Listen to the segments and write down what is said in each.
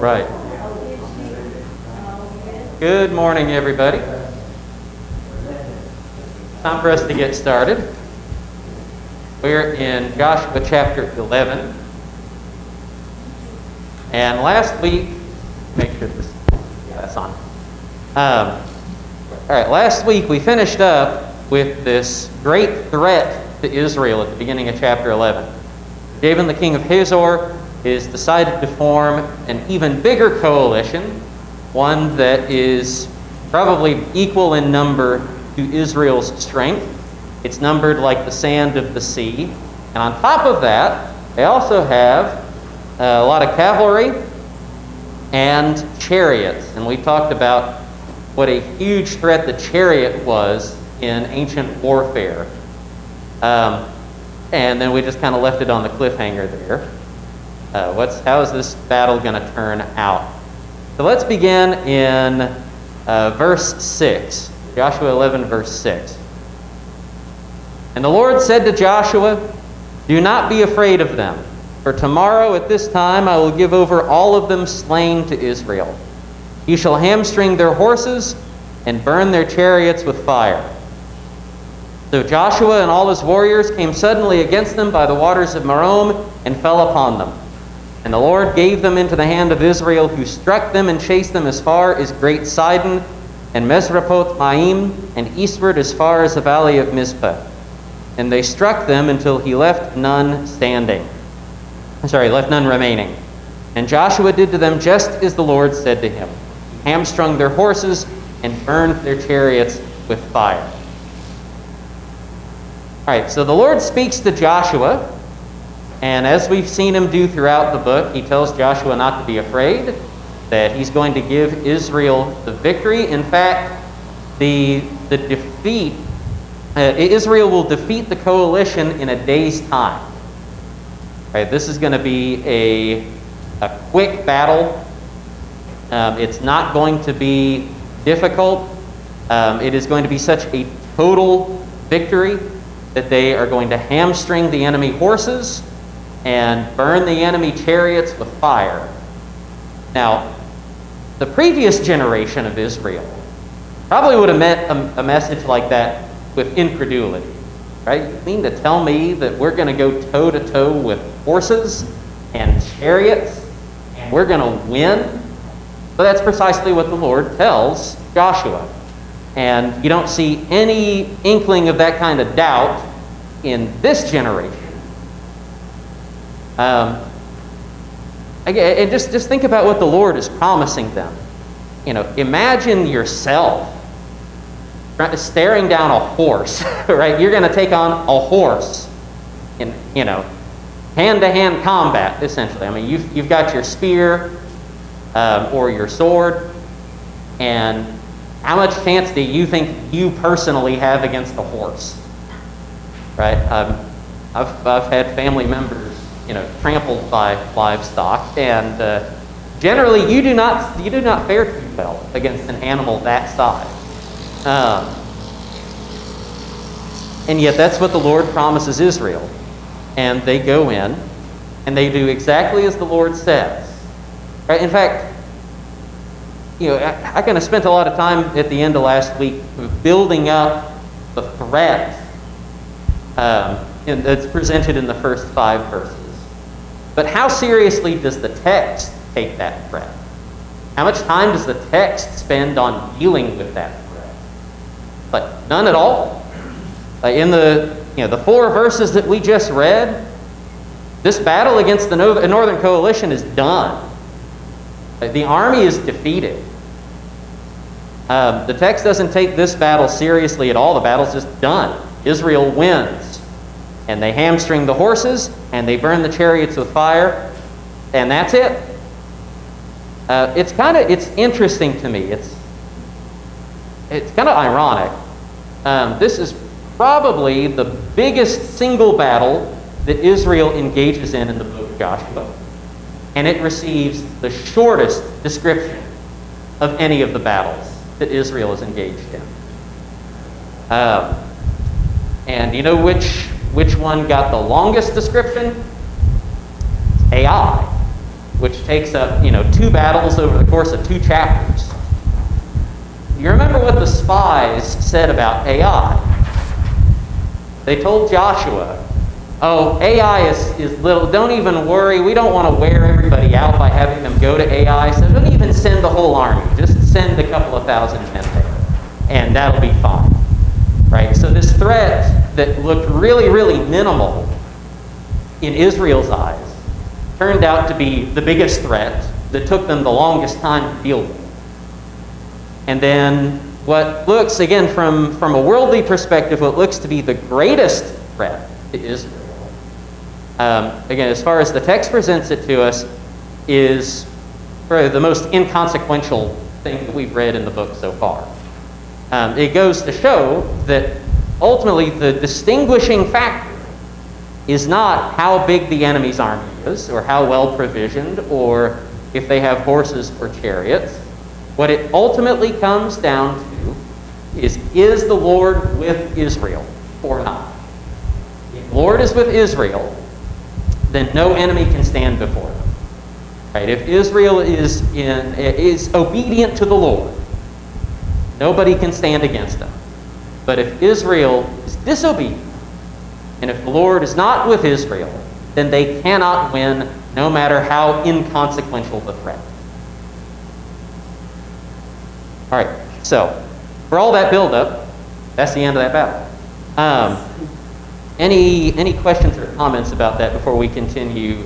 right. Good morning, everybody. Time for us to get started. We're in Joshua chapter 11. And last week, make sure that's on. All right, last week we finished up with this great threat to Israel at the beginning of chapter 11. Jabin, the king of Hazor, is decided to form an even bigger coalition, one that is probably equal in number to Israel's strength. It's numbered like the sand of the sea. And on top of that, they also have a lot of cavalry and chariots. And we talked about what a huge threat the chariot was in ancient warfare. And then we just kind of left it on the cliffhanger there. How is this battle going to turn out? So let's begin in verse 6. Joshua 11, verse 6. And the Lord said to Joshua, "Do not be afraid of them, for tomorrow at this time I will give over all of them slain to Israel. You shall hamstring their horses and burn their chariots with fire." So Joshua and all his warriors came suddenly against them by the waters of Merom and fell upon them. And the Lord gave them into the hand of Israel, who struck them and chased them as far as Great Sidon and Mesrapoth-Maim, and eastward as far as the valley of Mizpah. And they struck them until he left none remaining. And Joshua did to them just as the Lord said to him. He hamstrung their horses and burned their chariots with fire. All right, so the Lord speaks to Joshua, and as we've seen him do throughout the book, he tells Joshua not to be afraid, that he's going to give Israel the victory. In fact, Israel will defeat the coalition in a day's time. Right, this is going to be a quick battle. It's not going to be difficult. It is going to be such a total victory that they are going to hamstring the enemy horses and burn the enemy chariots with fire. Now, the previous generation of Israel probably would have met a message like that with incredulity. Right? You mean to tell me that we're going to go toe-to-toe with horses and chariots and we're going to win? But that's precisely what the Lord tells Joshua. And you don't see any inkling of that kind of doubt in this generation. And just think about what the Lord is promising them. Imagine yourself staring down a horse, right? You're going to take on a horse in, hand-to-hand combat, essentially. I mean, you've got your spear or your sword, and how much chance do you think you personally have against a horse? Right? I've had family members, trampled by livestock, and generally you do not fare too well against an animal that size. And yet that's what the Lord promises Israel. And they go in, and they do exactly as the Lord says. Right? In fact, I kind of spent a lot of time at the end of last week building up the threat that's presented in the first 5 verses. But how seriously does the text take that threat? How much time does the text spend on dealing with that threat? But none at all. In the 4 verses that we just read, this battle against the Northern Coalition is done. The army is defeated. The text doesn't take this battle seriously at all. The battle's just done. Israel wins. And they hamstring the horses, and they burn the chariots with fire, and that's it. It's interesting to me. It's kind of ironic. This is probably the biggest single battle that Israel engages in the book of Joshua. And it receives the shortest description of any of the battles that Israel is engaged in. And you know which one got the longest description? Ai. which takes up, 2 battles over the course of 2 chapters. You remember what the spies said about Ai? They told Joshua, oh, Ai is little, don't even worry, we don't want to wear everybody out by having them go to Ai, so don't even send the whole army, just send a couple of thousand men there, and that'll be fine, right? So this threat that looked really, really minimal in Israel's eyes turned out to be the biggest threat that took them the longest time to deal with. And then what looks, again, from a worldly perspective, what looks to be the greatest threat to Israel, again, as far as the text presents it to us, is probably the most inconsequential thing that we've read in the book so far. It goes to show that ultimately the distinguishing factor is not how big the enemy's army is, or how well provisioned, or if they have horses or chariots. What it ultimately comes down to is the Lord with Israel or not? If the Lord is with Israel, then no enemy can stand before them. Right? If Israel is obedient to the Lord, nobody can stand against them. But if Israel is disobedient, and if the Lord is not with Israel, then they cannot win, no matter how inconsequential the threat. All right, so for all that buildup, that's the end of that battle. Any questions or comments about that before we continue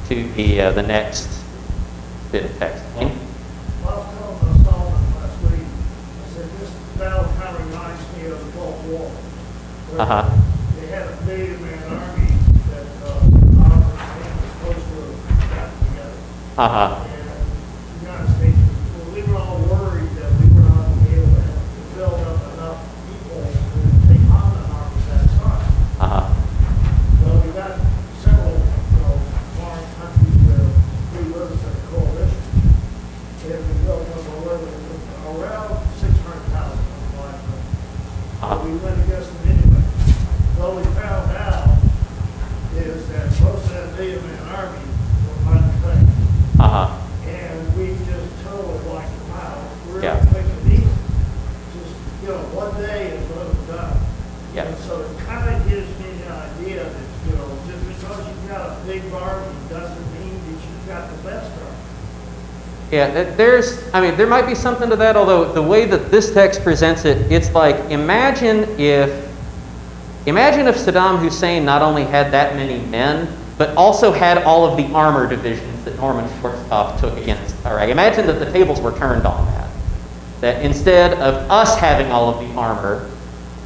to the next bit of text? Well, I was telling Solomon last week, I said this battle kind of reminds me of the Gulf War. Where they had a million-man army that our was supposed to have gotten together. And the United States, we were all worried that we were not going to be able to build up enough people to take on an army that size. Well, we got several foreign countries that agree with us in the coalition. And we built up around 600,000 black men. We went against them anyway. What we found out is that most of that million-man army were untrained. And we just totally wiped them out. Really quick and easy. Just, one day is what was done. And so it kind of gives me the idea that, just because you've got a big army doesn't mean that you've got the best army. Yeah, there might be something to that, although the way that this text presents it, it's like, imagine if Saddam Hussein not only had that many men, but also had all of the armor divisions that Norman Schwarzkopf took against Iraq. Imagine that the tables were turned on that. That instead of us having all of the armor,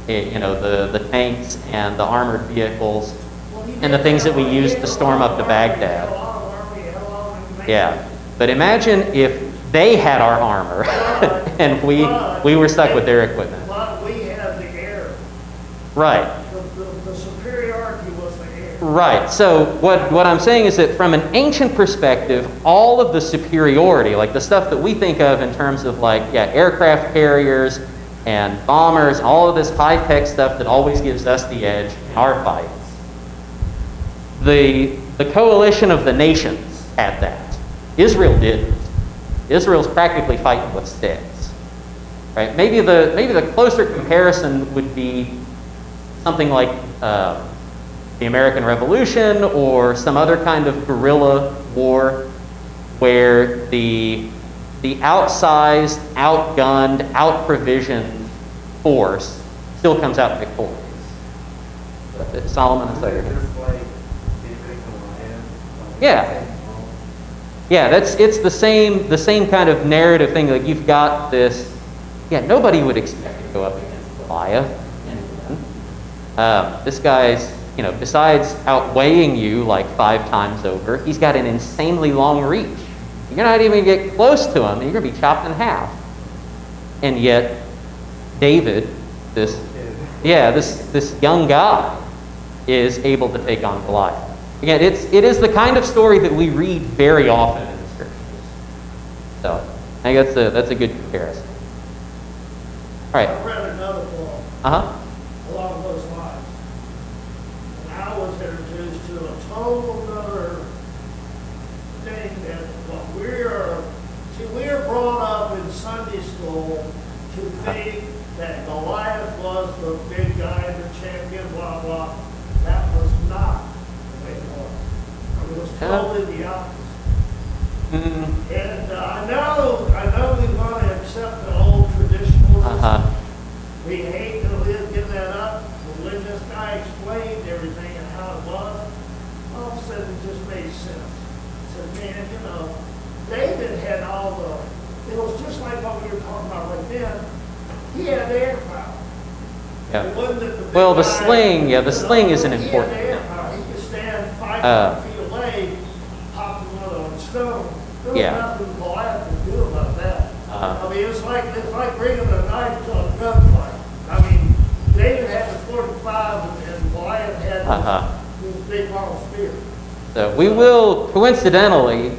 the tanks and the armored vehicles and the things that we used to storm up to Baghdad. Yeah, but imagine if they had our armor and we were stuck with their equipment. But we had the air. Right. The superiority was the air. Right. So what I'm saying is that from an ancient perspective, all of the superiority, like the stuff that we think of in terms of aircraft carriers and bombers, all of this high-tech stuff that always gives us the edge in our fights. The coalition of the nations had that. Israel didn't. Israel's practically fighting with sticks. Right? Maybe the closer comparison would be something like the American Revolution or some other kind of guerrilla war where the outsized, outgunned, outprovisioned force still comes out victorious. Solomon and Sayer. Yeah. Yeah, it's the same kind of narrative thing. Like you've got this. Yeah, nobody would expect to go up against Goliath. This guy's, besides outweighing you like 5 times over, he's got an insanely long reach. You're not even going to get close to him, and you're going to be chopped in half. And yet, David, this young guy, is able to take on Goliath. Again, it is the kind of story that we read very often in the scriptures. So, I think that's a good comparison. All right. I read another book along those lines, and I was introduced to a total other thing that school to think that Goliath was the big guy, the champion, blah, blah. That was not the way it was. It was totally the opposite. Mm-hmm. And I know we want to accept the old traditionalism. We hate to give that up. But when this guy explained everything and how it was, all of a sudden it just made sense. I said, man, you know, David had all the, it was just like what we were talking about right then. He had air power. Yeah. It wasn't that the big Well, the guy, sling, yeah, the sling is an he important had air thing. power. He could stand 500 feet away, popping one on a stone. There was Yeah. nothing Goliath could do about that. Uh-huh. I mean, it's like bringing a knife to a gunfight. I mean, David had the 45 and Goliath had this big long spear. So we will, coincidentally,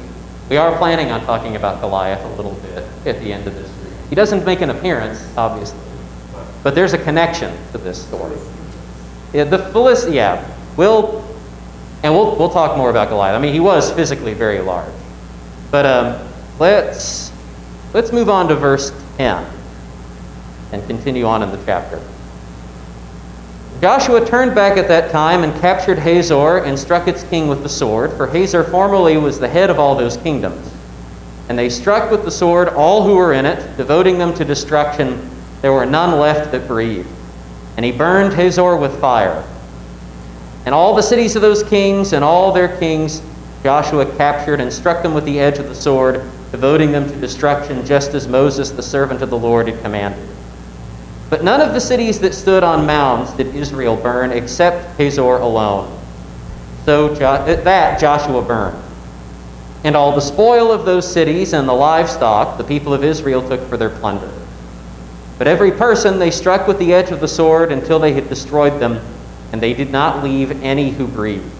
we are planning on talking about Goliath a little bit at the end of this reading. He doesn't make an appearance, obviously, but there's a connection to this story. Yeah, the Philistines, yeah, we'll talk more about Goliath. I mean, he was physically very large. But let's move on to verse 10 and continue on in the chapter. Joshua turned back at that time and captured Hazor and struck its king with the sword, for Hazor formerly was the head of all those kingdoms. And they struck with the sword all who were in it, devoting them to destruction. There were none left that breathed. And he burned Hazor with fire. And all the cities of those kings and all their kings Joshua captured and struck them with the edge of the sword, devoting them to destruction, just as Moses, the servant of the Lord, had commanded. But none of the cities that stood on mounds did Israel burn, except Hazor alone. So that Joshua burned. And all the spoil of those cities and the livestock the people of Israel took for their plunder. But every person they struck with the edge of the sword until they had destroyed them, and they did not leave any who breathed.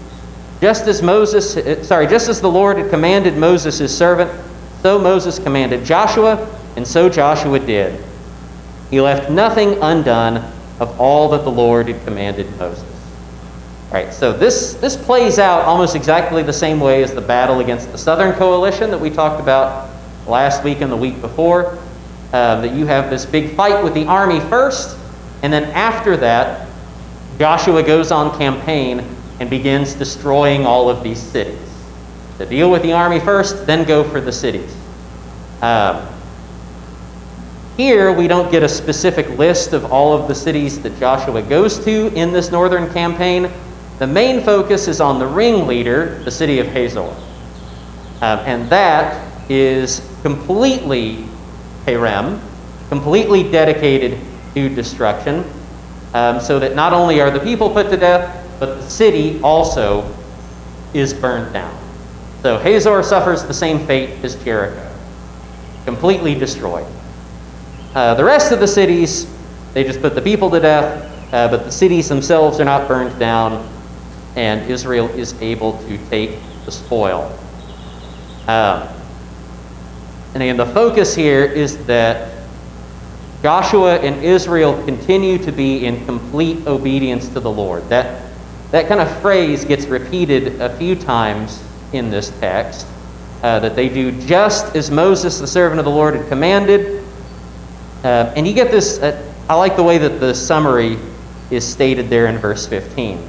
Just as the Lord had commanded Moses his servant, so Moses commanded Joshua, and so Joshua did. He left nothing undone of all that the Lord had commanded Moses. All right, so this plays out almost exactly the same way as the battle against the Southern Coalition that we talked about last week and the week before. That you have this big fight with the army first, and then after that, Joshua goes on campaign and begins destroying all of these cities. To deal with the army first, then go for the cities. Here, we don't get a specific list of all of the cities that Joshua goes to in this northern campaign. The main focus is on the ringleader, the city of Hazor. And that is completely Harem, completely dedicated to destruction, so that not only are the people put to death, but the city also is burned down. So Hazor suffers the same fate as Jericho, completely destroyed. The rest of the cities, they just put the people to death, but the cities themselves are not burned down, and Israel is able to take the spoil. And again, the focus here is that Joshua and Israel continue to be in complete obedience to the Lord. That kind of phrase gets repeated a few times in this text, that they do just as Moses, the servant of the Lord, had commanded. And you get this, I like the way that the summary is stated there in verse 15.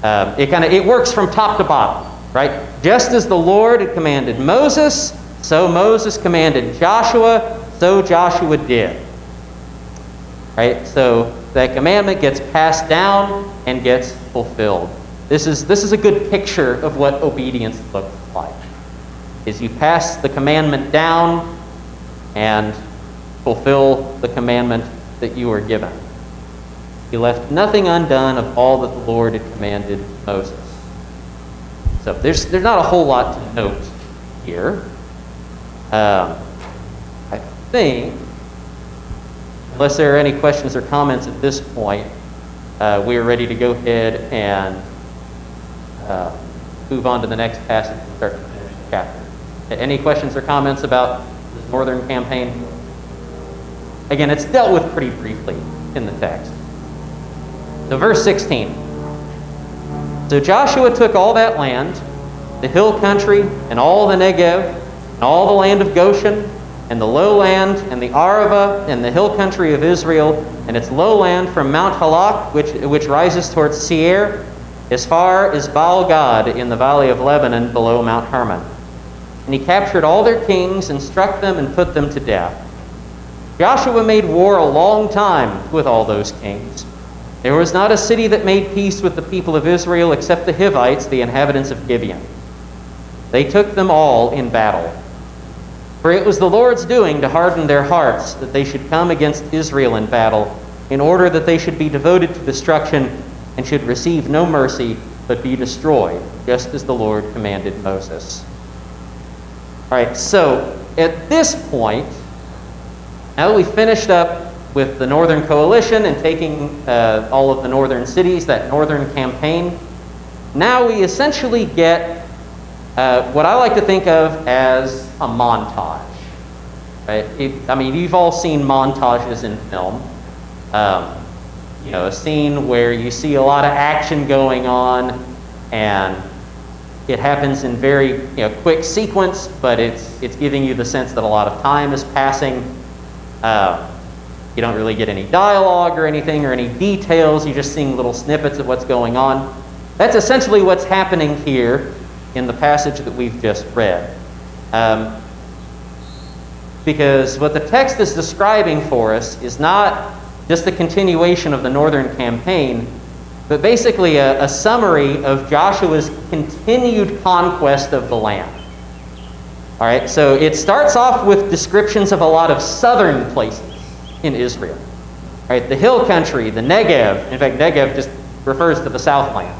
It works from top to bottom, right? Just as the Lord had commanded Moses, so Moses commanded Joshua, so Joshua did. Right? So that commandment gets passed down and gets fulfilled. This is a good picture of what obedience looks like. Is you pass the commandment down and fulfill the commandment that you were given. He left nothing undone of all that the Lord had commanded Moses. So there's not a whole lot to note here. I think, unless there are any questions or comments at this point, we are ready to go ahead and move on to the next passage and start to finish the chapter. Any questions or comments about the northern campaign? Again, it's dealt with pretty briefly in the text. So verse 16. So Joshua took all that land, the hill country, and all the Negev, and all the land of Goshen, and the lowland, and the Arava, and the hill country of Israel, and its lowland from Mount Halak, which rises towards Seir, as far as Baal-Gad in the valley of Lebanon below Mount Hermon. And he captured all their kings and struck them and put them to death. Joshua made war a long time with all those kings. There was not a city that made peace with the people of Israel except the Hivites, the inhabitants of Gibeon. They took them all in battle. For it was the Lord's doing to harden their hearts, that they should come against Israel in battle, in order that they should be devoted to destruction and should receive no mercy, but be destroyed, just as the Lord commanded Moses. All right, so at this point, now that we've finished up with the Northern Coalition and taking all of the northern cities, that northern campaign, now we essentially get what I like to think of as a montage. Right? I mean, you've all seen montages in film. A scene where you see a lot of action going on, and it happens in very quick sequence, but it's giving you the sense that a lot of time is passing. You don't really get any dialogue or anything or any details. You're just seeing little snippets of what's going on. That's essentially what's happening here in the passage that we've just read. Because what the text is describing for us is not just a continuation of the northern campaign, but basically a summary of Joshua's continued conquest of the land. All right, so it starts off with descriptions of a lot of southern places in Israel. All right, the hill country, the Negev. In fact, Negev just refers to the southland.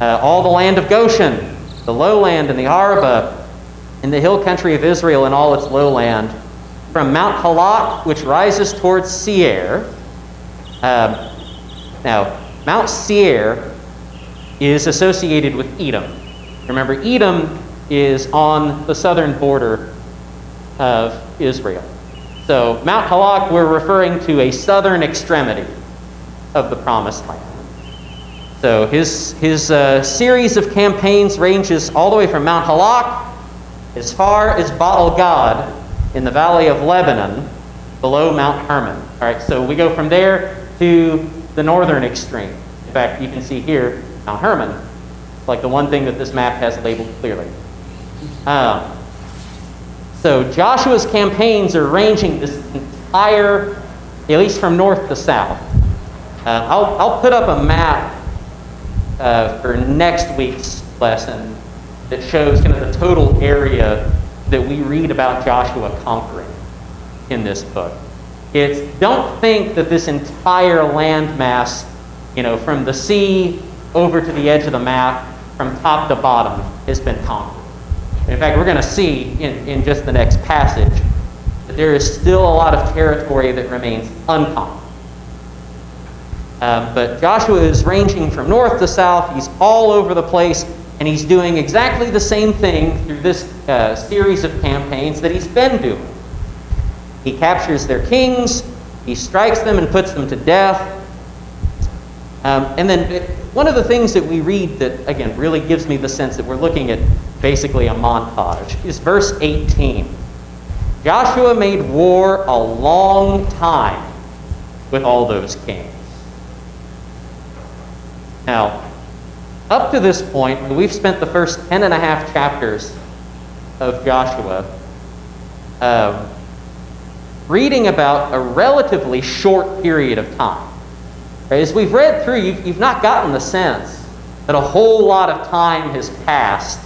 All the land of Goshen, the lowland and the Araba, and the hill country of Israel and all its lowland, from Mount Halak, which rises towards Seir. Now, Mount Seir is associated with Edom. Remember, Edom is on the southern border of Israel. So Mount Halak, we're referring to a southern extremity of the Promised Land. So his series of campaigns ranges all the way from Mount Halak as far as Baal-Gad in the valley of Lebanon below Mount Hermon. All right, so we go from there to the northern extreme. In fact, you can see here Mount Hermon, like the one thing that this map has labeled clearly. So Joshua's campaigns are ranging this entire, at least from north to south. I'll put up a map for next week's lesson that shows kind of the total area that we read about Joshua conquering in this book. Don't think that this entire landmass, from the sea over to the edge of the map, from top to bottom, has been conquered. In fact, we're going to see in just the next passage that there is still a lot of territory that remains unconquered. But Joshua is ranging from north to south. He's all over the place, and he's doing exactly the same thing through this series of campaigns that he's been doing. He captures their kings, he strikes them and puts them to death. And then one of the things that we read that, again, really gives me the sense that we're looking at basically a montage is verse 18. Joshua made war a long time with all those kings. Now, up to this point, we've spent the first 10 and a half chapters of Joshua reading about a relatively short period of time. As we've read through, you've not gotten the sense that a whole lot of time has passed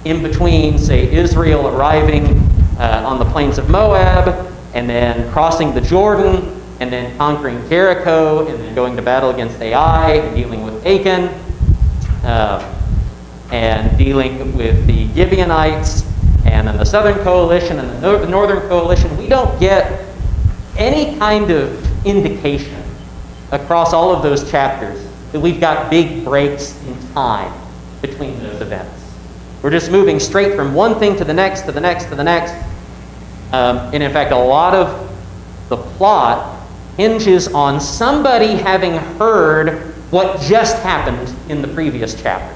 in between, say, Israel arriving on the plains of Moab, and then crossing the Jordan, and then conquering Jericho, and then going to battle against Ai, and dealing with Achan, and dealing with the Gibeonites, and then the Southern Coalition and the Northern Coalition. We don't get any kind of indication across all of those chapters that we've got big breaks in time between those events. We're just moving straight from one thing to the next, to the next, to the next. And in fact, a lot of the plot hinges on somebody having heard what just happened in the previous chapter.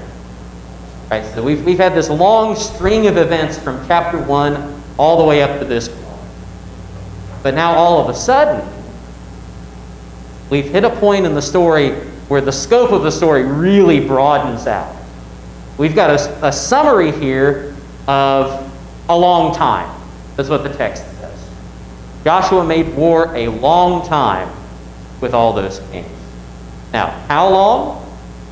Right, so we've had this long string of events from chapter 1 all the way up to this point. But now all of a sudden, we've hit a point in the story where the scope of the story really broadens out. We've got a summary here of a long time. That's what the text says. Joshua made war a long time with all those kings. Now, how long?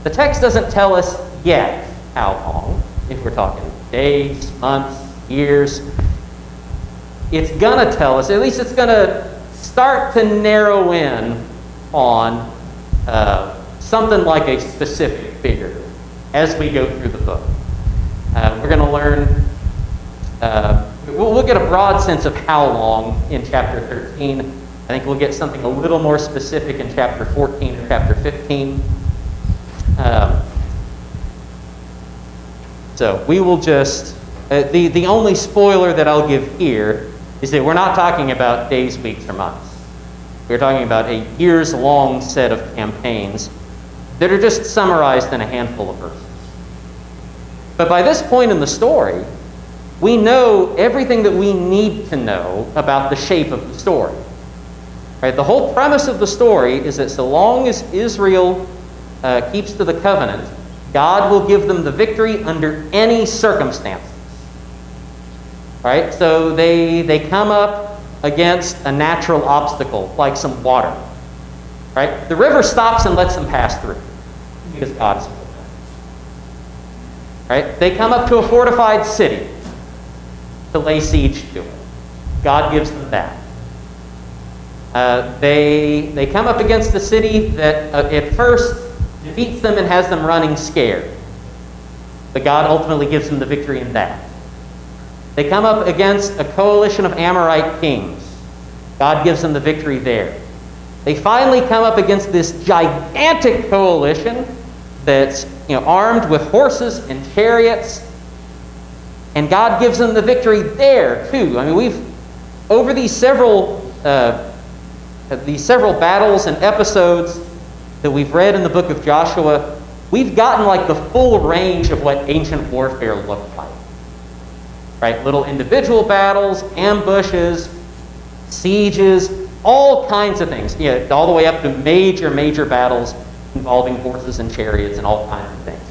The text doesn't tell us yet how long, if we're talking days, months, years. It's going to tell us, at least it's going to start to narrow in on something like a specific figure as we go through the book. We're going to learn, we'll get a broad sense of how long in chapter 13. I think we'll get something a little more specific in chapter 14 or chapter 15. So we will just, the only spoiler that I'll give here is that we're not talking about days, weeks, or months. We're talking about a years-long set of campaigns that are just summarized in a handful of verses. But by this point in the story, we know everything that we need to know about the shape of the story. Right? The whole premise of the story is that so long as Israel keeps to the covenant, God will give them the victory under any circumstances. Right? So they come up against a natural obstacle, like some water. Right? The river stops and lets them pass through, because God is with them. Right? They come up to a fortified city to lay siege to it. God gives them that. They come up against a city that at first defeats them and has them running scared. But God ultimately gives them the victory in that. They come up against a coalition of Amorite kings. God gives them the victory there. They finally come up against this gigantic coalition that's armed with horses and chariots, and God gives them the victory there too. I mean, we've over these several battles and episodes that we've read in the book of Joshua, we've gotten like the full range of what ancient warfare looked like. Right? Little individual battles, ambushes, sieges, all kinds of things. All the way up to major battles involving horses and chariots and all kinds of things.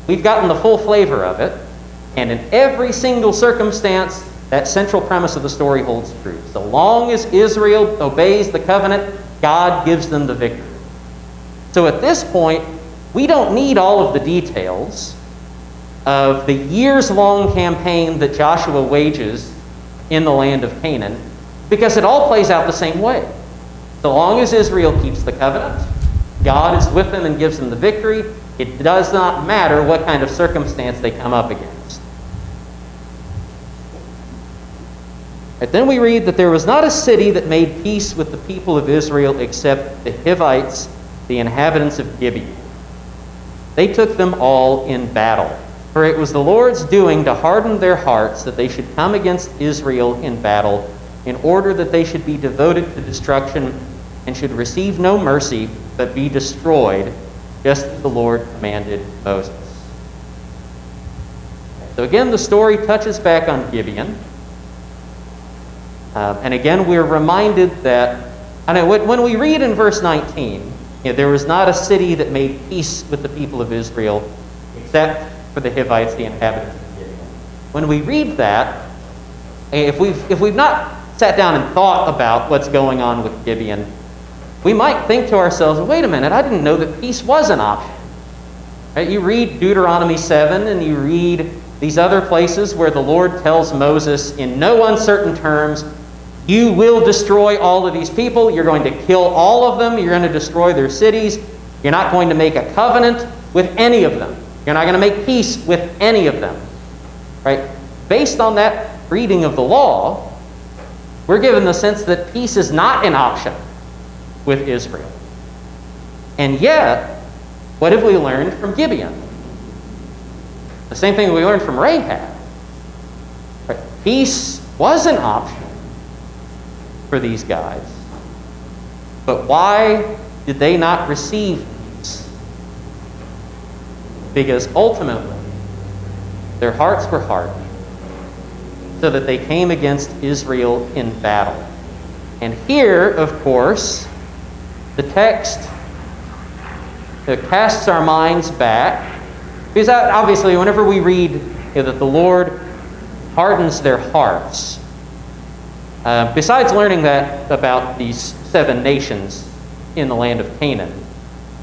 We've gotten the full flavor of it, and in every single circumstance, that central premise of the story holds true. So long as Israel obeys the covenant, God gives them the victory. So at this point, we don't need all of the details of the years-long campaign that Joshua wages in the land of Canaan, because it all plays out the same way. So long as Israel keeps the covenant, God is with them and gives them the victory. It does not matter what kind of circumstance they come up against. And then we read that there was not a city that made peace with the people of Israel except the Hivites, the inhabitants of Gibeon. They took them all in battle. For it was the Lord's doing to harden their hearts that they should come against Israel in battle, in order that they should be devoted to destruction and should receive no mercy, but be destroyed, just as the Lord commanded Moses. So again, the story touches back on Gibeon. And again, we're reminded that, when we read in verse 19, there was not a city that made peace with the people of Israel, except for the Hivites, the inhabitants of Gibeon. When we read that, if we've not sat down and thought about what's going on with Gibeon, we might think to ourselves, wait a minute, I didn't know that peace was an option. Right? You read Deuteronomy 7 and you read these other places where the Lord tells Moses in no uncertain terms, you will destroy all of these people, you're going to kill all of them, you're going to destroy their cities, you're not going to make a covenant with any of them. You're not going to make peace with any of them. Right? Based on that reading of the law, we're given the sense that peace is not an option with Israel. And yet, what have we learned from Gibeon? The same thing we learned from Rahab. Right? Peace was an option for these guys. But why did they not receive peace? Because ultimately, their hearts were hardened, so that they came against Israel in battle. And here, of course, the text casts our minds back, because obviously whenever we read that the Lord hardens their hearts, besides learning that about these 7 nations in the land of Canaan,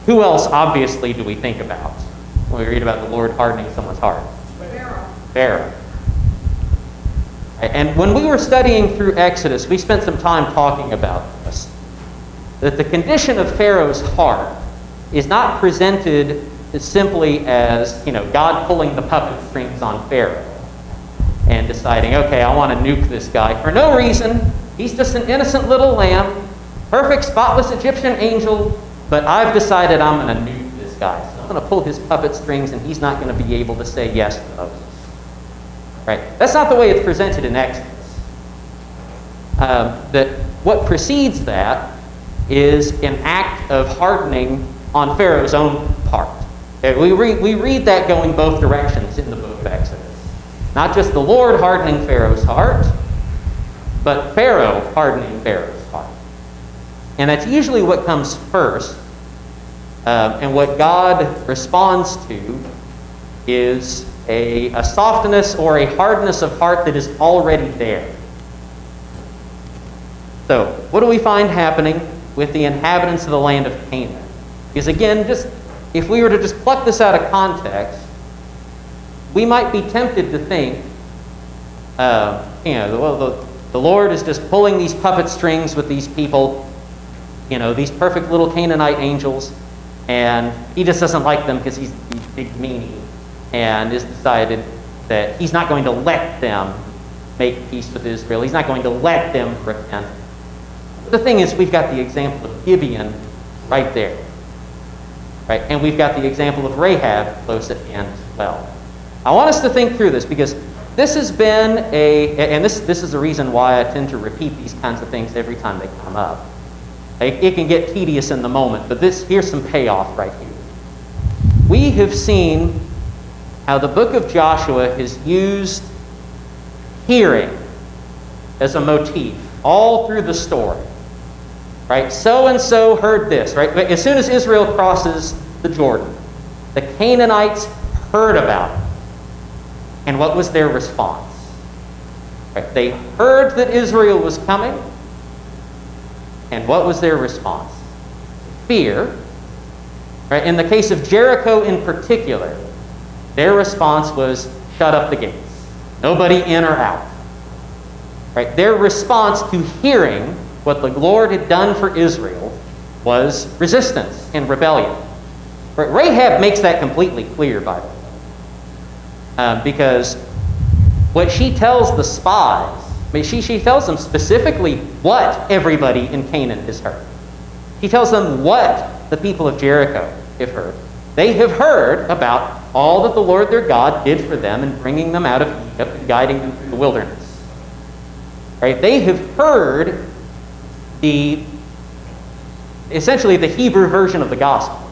who else obviously do we think about when we read about the Lord hardening someone's heart? Pharaoh. And when we were studying through Exodus, we spent some time talking about this. That the condition of Pharaoh's heart is not presented as simply as, God pulling the puppet strings on Pharaoh and deciding, okay, I want to nuke this guy for no reason. He's just an innocent little lamb, perfect, spotless Egyptian angel, but I've decided I'm going to nuke this guy. So I'm going to pull his puppet strings, and he's not going to be able to say yes to Moses. Right? That's not the way it's presented in Exodus. That what precedes that is an act of hardening on Pharaoh's own part. Okay, we read that going both directions in the book of Exodus. Not just the Lord hardening Pharaoh's heart, but Pharaoh hardening Pharaoh's heart. And that's usually what comes first. And what God responds to is a softness or a hardness of heart that is already there. So, what do we find happening with the inhabitants of the land of Canaan? Because again, if we were to just pluck this out of context, we might be tempted to think, the Lord is just pulling these puppet strings with these people, these perfect little Canaanite angels, and he just doesn't like them because he's big meanie, and has decided that he's not going to let them make peace with Israel. He's not going to let them repent. But the thing is, we've got the example of Gibeon right there. Right? And we've got the example of Rahab close at hand as well. I want us to think through this, because this has been and this is the reason why I tend to repeat these kinds of things every time they come up. It can get tedious in the moment, but here's some payoff right here. We have seen how the book of Joshua has used hearing as a motif all through the story. Right? So-and-so heard this. Right? As soon as Israel crosses the Jordan, the Canaanites heard about it. And what was their response? Right? They heard that Israel was coming. And what was their response? Fear. Right? In the case of Jericho in particular, their response was, shut up the gates. Nobody in or out. Right? Their response to hearing what the Lord had done for Israel was resistance and rebellion. Rahab makes that completely clear, by the way. Because what she tells the spies, she tells them specifically what everybody in Canaan has heard. She tells them what the people of Jericho have heard. They have heard about all that the Lord their God did for them in bringing them out of Egypt and guiding them through the wilderness. Right? They have heard essentially the Hebrew version of the gospel.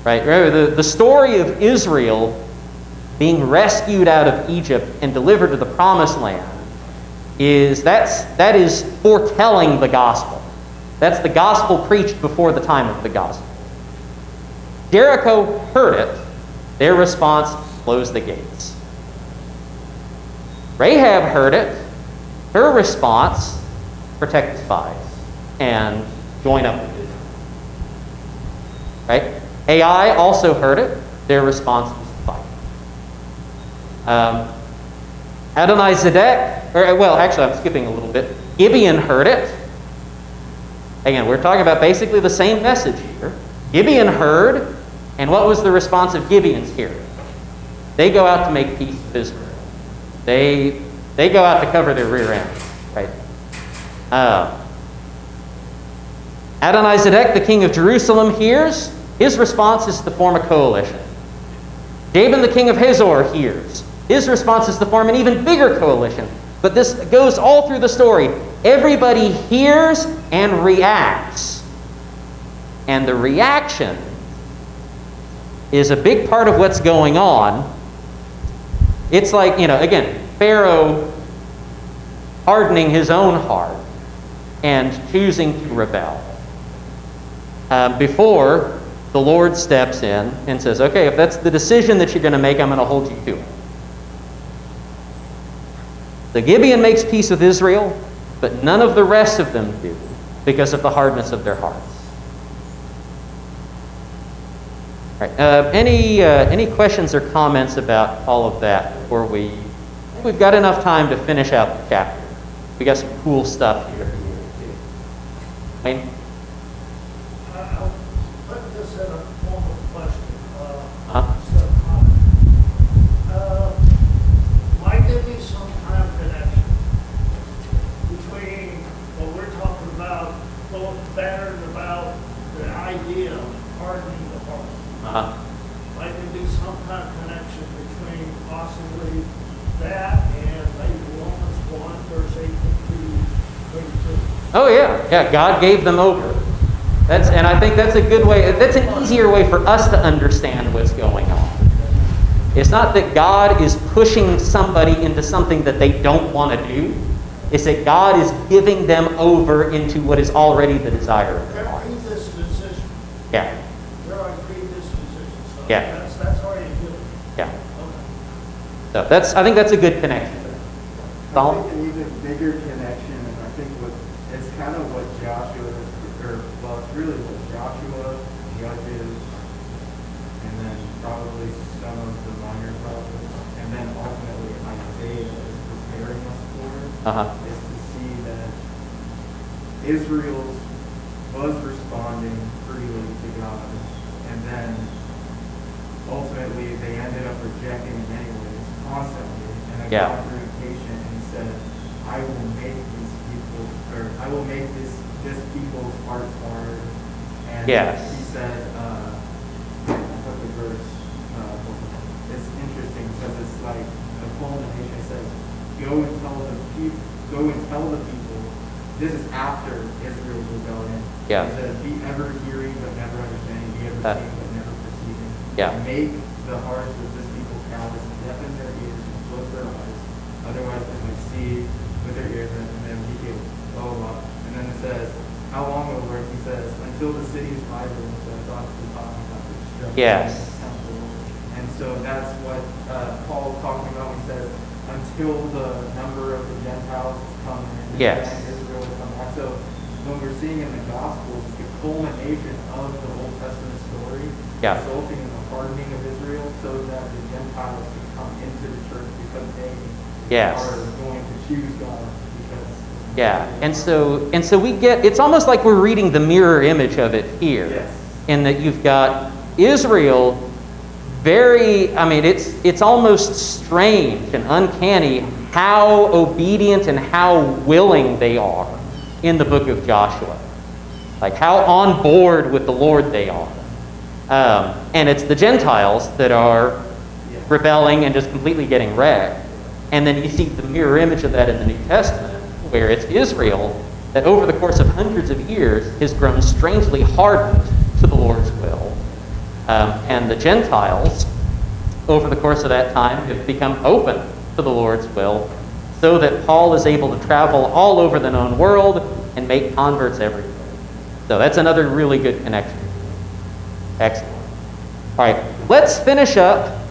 Right? The story of Israel being rescued out of Egypt and delivered to the promised land that is foretelling the gospel. That's the gospel preached before the time of the gospel. Jericho heard it. Their response, close the gates. Rahab heard it. Her response, protect the spies and join up with Israel. Right? Ai also heard it. Their response was to fight. Adonai-Zedek, actually I'm skipping a little bit. Gibeon heard it. Again, we're talking about basically the same message here. Gibeon heard, and what was the response of Gibeon's hearing? They go out to make peace with Israel. They go out to cover their rear end. Right? Adonai-Zedek, the king of Jerusalem, hears. His response is to form a coalition. Jabin, the king of Hazor, hears. His response is to form an even bigger coalition. But this goes all through the story. Everybody hears and reacts. And the reaction is a big part of what's going on. It's like, again, Pharaoh hardening his own heart. and choosing to rebel. Before the Lord steps in and says, okay, if that's the decision that you're going to make, I'm going to hold you to it. So Gibeon makes peace with Israel, but none of the rest of them do because of the hardness of their hearts. All right. Any questions or comments about all of that before we've got enough time to finish out the chapter. We got some cool stuff here. Wayne? I'll put this in a form of question. Huh? Might there be some kind of connection between what we're talking about, both battered about the idea of hardening the heart? Uh-huh. Might there be some kind of connection between possibly that and maybe Romans 1, verse 18 to 22? Oh yeah, God gave them over. And I think that's a good way. That's an easier way for us to understand what's going on. It's not that God is pushing somebody into something that they don't want to do. It's that God is giving them over into what is already the desire of their They're heart. predisposition. Yeah. They're on predisposition. So Yeah. that's already good. Yeah. Okay. So I think that's a good connection. I think an even bigger connection, and I think it's kind of what Joshua, it's really what Joshua, Judges, and then probably some of the minor prophets, and then ultimately Isaiah is preparing us for, is to see that Israel was responding freely to God, and then ultimately they ended up rejecting him anyways, constantly, and then God grew impatient and he said, I will make these people, or I will make this people's hearts hard. And he said, I put the verse, it's interesting because it's like the culmination says, go and tell the people, this is after Israel's rebellion. Yeah. He says, be ever hearing but never understanding, be ever seeing but never perceiving. Yeah. Make the hearts of this people callous, deafen their ears and close their eyes. Otherwise they might see with their ears and then be healed. Blah, blah, blah. And then it says, how long, O Lord? He says, until the city is vibrant. So it's obviously talking about the destruction of the temple. And so that's what Paul is talking about when he says, until the number of the Gentiles is coming in and Israel will come back. So when we're seeing in the Gospels, it's the culmination of the Old Testament story, resulting in the hardening of Israel so that the Gentiles can come into the church because they are going to choose God. And so we get, it's almost like we're reading the mirror image of it here. In that you've got Israel it's almost strange and uncanny how obedient and how willing they are in the book of Joshua. Like how on board with the Lord they are. And it's the Gentiles that are rebelling and just completely getting wrecked. And then you see the mirror image of that in the New Testament, where it's Israel that over the course of hundreds of years has grown strangely hardened to the Lord's will. And the Gentiles, over the course of that time, have become open to the Lord's will, so that Paul is able to travel all over the known world and make converts everywhere. So that's another really good connection. Excellent. All right, let's finish up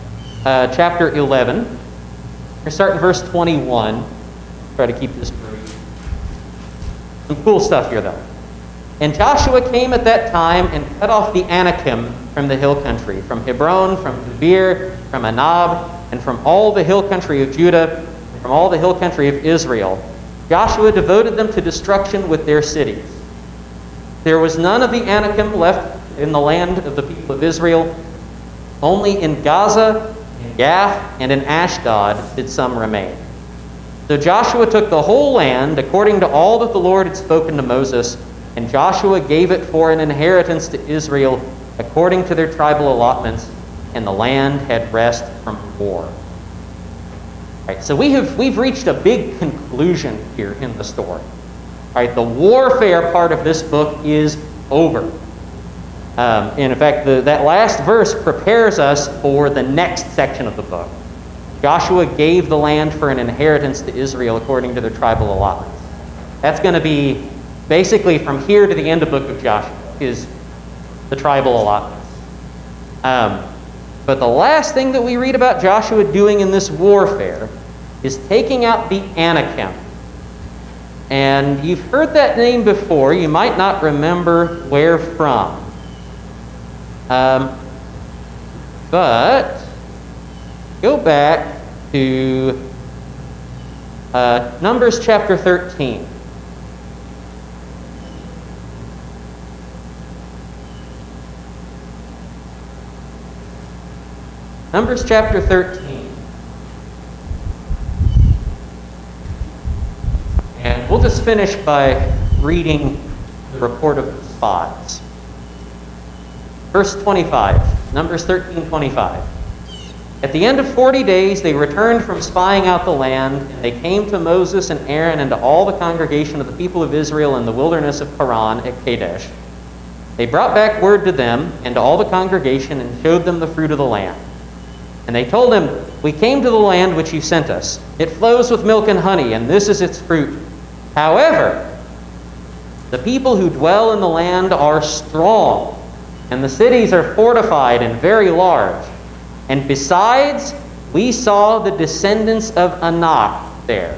chapter 11. We're starting verse 21. Try to keep this brief. Some cool stuff here, though. And Joshua came at that time and cut off the Anakim from the hill country, from Hebron, from Debir, from Anab, and from all the hill country of Judah, and from all the hill country of Israel. Joshua devoted them to destruction with their cities. There was none of the Anakim left in the land of the people of Israel. Only in Gaza, in Gath, and in Ashdod did some remain. So Joshua took the whole land according to all that the Lord had spoken to Moses, and Joshua gave it for an inheritance to Israel according to their tribal allotments, and the land had rest from war. All right, so we've reached a big conclusion here in the story. All right, the warfare part of this book is over. And in fact, that last verse prepares us for the next section of the book. Joshua gave the land for an inheritance to Israel according to their tribal allotments. That's going to be basically from here to the end of the book of Joshua is the tribal allotments. But the last thing that we read about Joshua doing in this warfare is taking out the Anakim. And you've heard that name before. You might not remember where from. But go back to Numbers chapter 13. Numbers chapter 13. And we'll just finish by reading the report of the spies. Verse 25, Numbers 13:25. At the end of 40 days, they returned from spying out the land, and they came to Moses and Aaron and to all the congregation of the people of Israel in the wilderness of Paran at Kadesh. They brought back word to them and to all the congregation and showed them the fruit of the land. And they told them, "We came to the land which you sent us. It flows with milk and honey, and this is its fruit. However, the people who dwell in the land are strong, and the cities are fortified and very large. And besides, we saw the descendants of Anak there."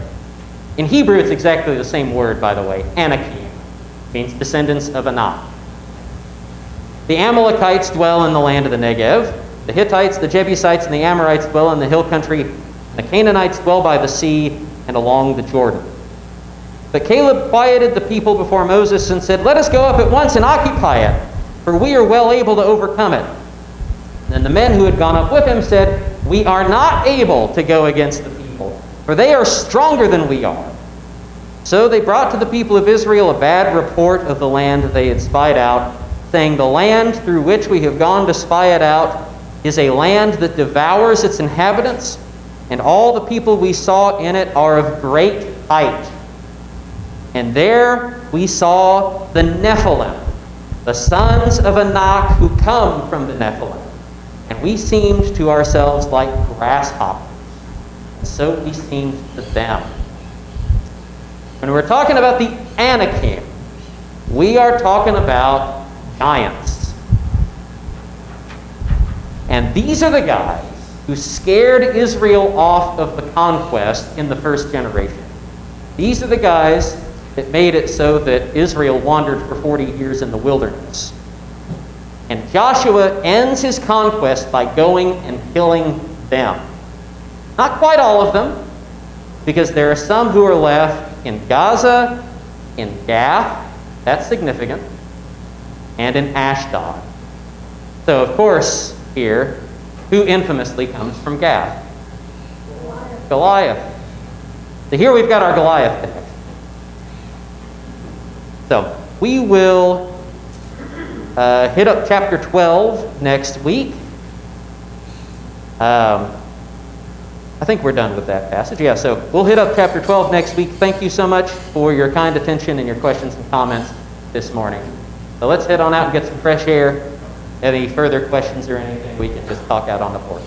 In Hebrew, it's exactly the same word, by the way. Anakim means descendants of Anak. "The Amalekites dwell in the land of the Negev. The Hittites, the Jebusites, and the Amorites dwell in the hill country. The Canaanites dwell by the sea and along the Jordan." But Caleb quieted the people before Moses and said, "Let us go up at once and occupy it, for we are well able to overcome it." And the men who had gone up with him said, "We are not able to go against the people, for they are stronger than we are." So they brought to the people of Israel a bad report of the land that they had spied out, saying, "The land through which we have gone to spy it out is a land that devours its inhabitants, and all the people we saw in it are of great height. And there we saw the Nephilim, the sons of Anak who come from the Nephilim. And we seemed to ourselves like grasshoppers, and so we seemed to them." When we're talking about the Anakim, we are talking about giants. And these are the guys who scared Israel off of the conquest in the first generation. These are the guys that made it so that Israel wandered for 40 years in the wilderness. And Joshua ends his conquest by going and killing them. Not quite all of them, because there are some who are left in Gaza, in Gath, that's significant, and in Ashdod. So, of course, here, who infamously comes from Gath? Goliath. So here we've got our Goliath connection. So we will hit up chapter 12 next week. I think we're done with that passage. Yeah, so we'll hit up chapter 12 next week. Thank you so much for your kind attention and your questions and comments this morning. So let's head on out and get some fresh air. Any further questions or anything, we can just talk out on the porch.